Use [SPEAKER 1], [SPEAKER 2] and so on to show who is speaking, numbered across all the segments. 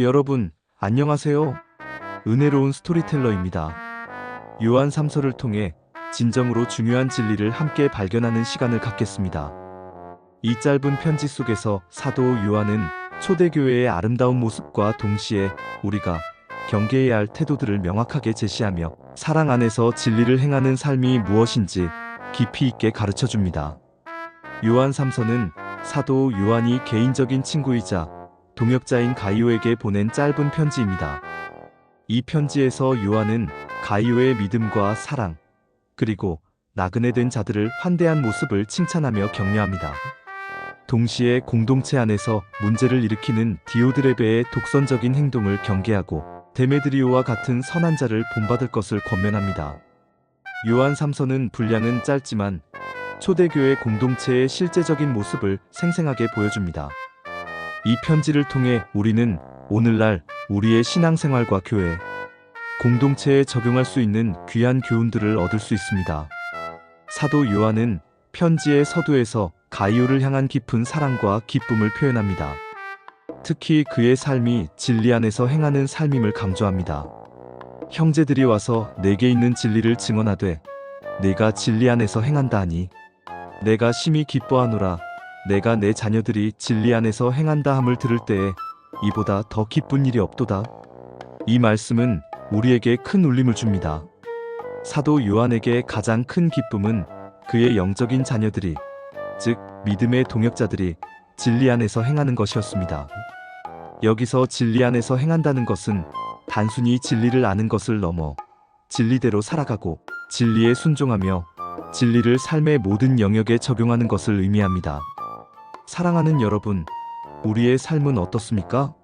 [SPEAKER 1] 여러분, 안녕하세요. 은혜로운 스토리텔러입니다. 요한 3서를 통해 진정으로 중요한 진리를 함께 발견하는 시간을 갖겠습니다. 이 짧은 편지 속에서 사도 요한은 초대교회의 아름다운 모습과 동시에 우리가 경계해야 할 태도들을 명확하게 제시하며 사랑 안에서 진리를 행하는 삶이 무엇인지 깊이 있게 가르쳐 줍니다. 요한 3서는 사도 요한이 개인적인 친구이자 동역자인 가이오에게 보낸 짧은 편지입니다. 이 편지에서 요한은 가이오의 믿음과 사랑, 그리고 나그네된 자들을 환대한 모습을 칭찬하며 격려합니다. 동시에 공동체 안에서 문제를 일으키는 디오드레베의 독선적인 행동을 경계하고 데메드리오와 같은 선한 자를 본받을 것을 권면합니다. 요한 3서는 분량은 짧지만 초대교회 공동체의 실제적인 모습을 생생하게 보여줍니다. 이 편지를 통해 우리는 오늘날 우리의 신앙생활과 교회, 공동체에 적용할 수 있는 귀한 교훈들을 얻을 수 있습니다. 사도 요한은 편지의 서두에서 가이오를 향한 깊은 사랑과 기쁨을 표현합니다. 특히 그의 삶이 진리 안에서 행하는 삶임을 강조합니다. 형제들이 와서 내게 있는 진리를 증언하되 내가 진리 안에서 행한다 하니 내가 심히 기뻐하노라. 내가 내 자녀들이 진리 안에서 행한다 함을 들을 때에 이보다 더 기쁜 일이 없도다. 이 말씀은 우리에게 큰 울림을 줍니다. 사도 요한에게 가장 큰 기쁨은 그의 영적인 자녀들이, 즉 믿음의 동역자들이 진리 안에서 행하는 것이었습니다. 여기서 진리 안에서 행한다는 것은 단순히 진리를 아는 것을 넘어 진리대로 살아가고 진리에 순종하며 진리를 삶의 모든 영역에 적용하는 것을 의미합니다. 사랑하는 여러분, 우리의 삶은 어떻습니까?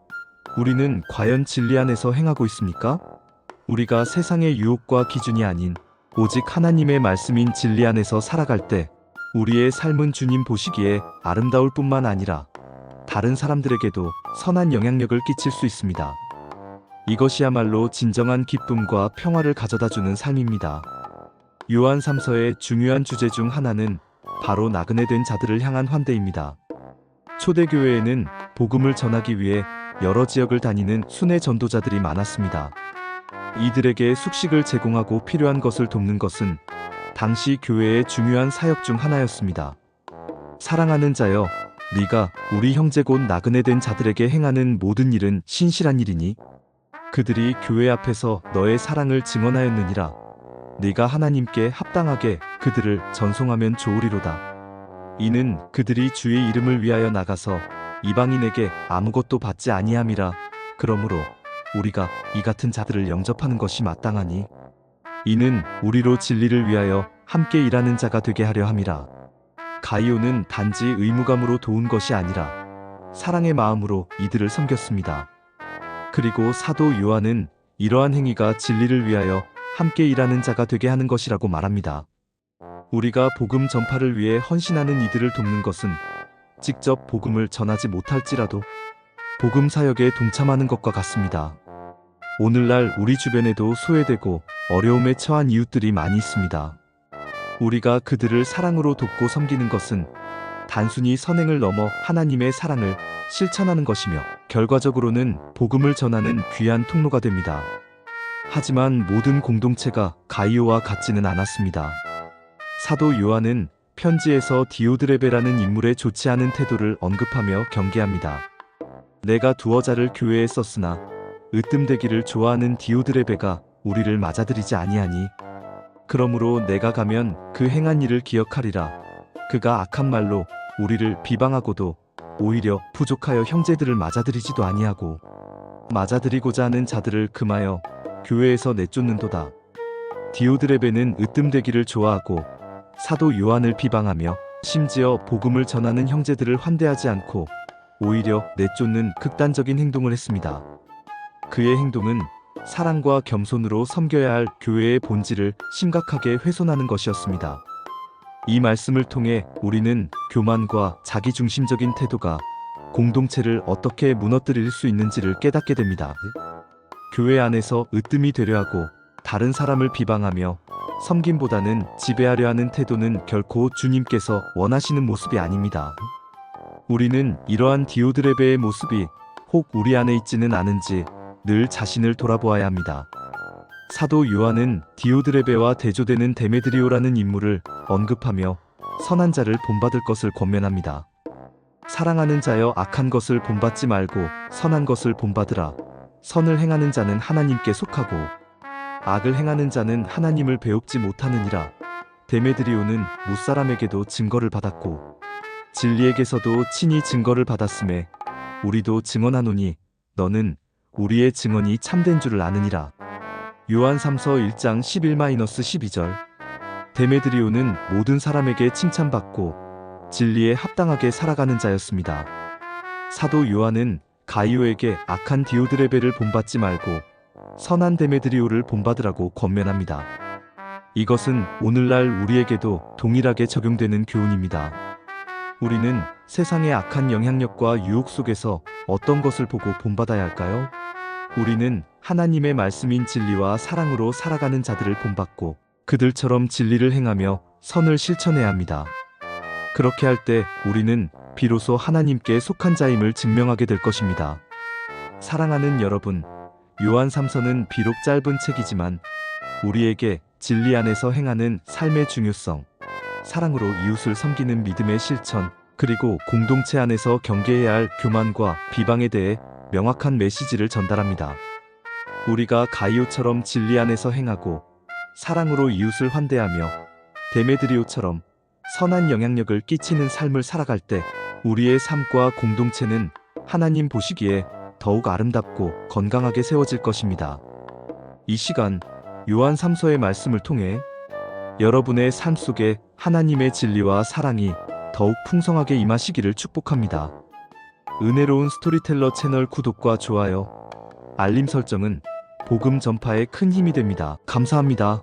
[SPEAKER 1] 우리는 과연 진리 안에서 행하고 있습니까? 우리가 세상의 유혹과 기준이 아닌 오직 하나님의 말씀인 진리 안에서 살아갈 때 우리의 삶은 주님 보시기에 아름다울 뿐만 아니라 다른 사람들에게도 선한 영향력을 끼칠 수 있습니다. 이것이야말로 진정한 기쁨과 평화를 가져다주는 삶입니다. 요한 3서의 중요한 주제 중 하나는 바로 나그네된 자들을 향한 환대입니다. 초대교회에는 복음을 전하기 위해 여러 지역을 다니는 순회 전도자들이 많았습니다. 이들에게 숙식을 제공하고 필요한 것을 돕는 것은 당시 교회의 중요한 사역 중 하나였습니다. 사랑하는 자여, 네가 우리 형제 곧 나그네된 자들에게 행하는 모든 일은 신실한 일이니 그들이 교회 앞에서 너의 사랑을 증언하였느니라. 네가 하나님께 합당하게 그들을 전송하면 좋으리로다. 이는 그들이 주의 이름을 위하여 나가서 이방인에게 아무것도 받지 아니함이라. 그러므로 우리가 이 같은 자들을 영접하는 것이 마땅하니 이는 우리로 진리를 위하여 함께 일하는 자가 되게 하려 함이라. 가이오는 단지 의무감으로 도운 것이 아니라 사랑의 마음으로 이들을 섬겼습니다. 그리고 사도 요한은 이러한 행위가 진리를 위하여 함께 일하는 자가 되게 하는 것이라고 말합니다. 우리가 복음 전파를 위해 헌신하는 이들을 돕는 것은 직접 복음을 전하지 못할지라도 복음 사역에 동참하는 것과 같습니다. 오늘날 우리 주변에도 소외되고 어려움에 처한 이웃들이 많이 있습니다. 우리가 그들을 사랑으로 돕고 섬기는 것은 단순히 선행을 넘어 하나님의 사랑을 실천하는 것이며 결과적으로는 복음을 전하는 귀한 통로가 됩니다. 하지만 모든 공동체가 가이오와 같지는 않았습니다. 사도 요한은 편지에서 디오드레베라는 인물의 좋지 않은 태도를 언급하며 경계합니다. 내가 두어 자를 교회에 썼으나 으뜸되기를 좋아하는 디오드레베가 우리를 맞아들이지 아니하니 그러므로 내가 가면 그 행한 일을 기억하리라. 그가 악한 말로 우리를 비방하고도 오히려 부족하여 형제들을 맞아들이지도 아니하고 맞아들이고자 하는 자들을 금하여 교회에서 내쫓는도다. 디오드레베는 으뜸되기를 좋아하고 사도 요한을 비방하며 심지어 복음을 전하는 형제들을 환대하지 않고 오히려 내쫓는 극단적인 행동을 했습니다. 그의 행동은 사랑과 겸손으로 섬겨야 할 교회의 본질을 심각하게 훼손하는 것이었습니다. 이 말씀을 통해 우리는 교만과 자기중심적인 태도가 공동체를 어떻게 무너뜨릴 수 있는지를 깨닫게 됩니다. 교회 안에서 으뜸이 되려 하고 다른 사람을 비방하며 섬김보다는 지배하려 하는 태도는 결코 주님께서 원하시는 모습이 아닙니다. 우리는 이러한 디오드레베의 모습이 혹 우리 안에 있지는 않은지 늘 자신을 돌아보아야 합니다. 사도 요한은 디오드레베와 대조되는 데메드리오라는 인물을 언급하며 선한 자를 본받을 것을 권면합니다. 사랑하는 자여, 악한 것을 본받지 말고 선한 것을 본받으라. 선을 행하는 자는 하나님께 속하고 악을 행하는 자는 하나님을 배웁지 못하느니라. 데메드리오는 무사람에게도 증거를 받았고 진리에게서도 친히 증거를 받았음에 우리도 증언하노니 너는 우리의 증언이 참된 줄을 아느니라. 요한 3서 1장 11-12절. 데메드리오는 모든 사람에게 칭찬받고 진리에 합당하게 살아가는 자였습니다. 사도 요한은 가이오에게 악한 디오드레베를 본받지 말고 선한 데메드리오를 본받으라고 권면합니다. 이것은 오늘날 우리에게도 동일하게 적용되는 교훈입니다. 우리는 세상의 악한 영향력과 유혹 속에서 어떤 것을 보고 본받아야 할까요? 우리는 하나님의 말씀인 진리와 사랑으로 살아가는 자들을 본받고 그들처럼 진리를 행하며 선을 실천해야 합니다. 그렇게 할 때 우리는 비로소 하나님께 속한 자임을 증명하게 될 것입니다. 사랑하는 여러분, 요한 3서는 비록 짧은 책이지만 우리에게 진리 안에서 행하는 삶의 중요성, 사랑으로 이웃을 섬기는 믿음의 실천, 그리고 공동체 안에서 경계해야 할 교만과 비방에 대해 명확한 메시지를 전달합니다. 우리가 가이오처럼 진리 안에서 행하고 사랑으로 이웃을 환대하며 데메드리오처럼 선한 영향력을 끼치는 삶을 살아갈 때 우리의 삶과 공동체는 하나님 보시기에 더욱 아름답고 건강하게 세워질 것입니다. 이 시간 요한 3서의 말씀을 통해 여러분의 삶 속에 하나님의 진리와 사랑이 더욱 풍성하게 임하시기를 축복합니다. 은혜로운 스토리텔러 채널 구독과 좋아요, 알림 설정은 복음 전파에 큰 힘이 됩니다. 감사합니다.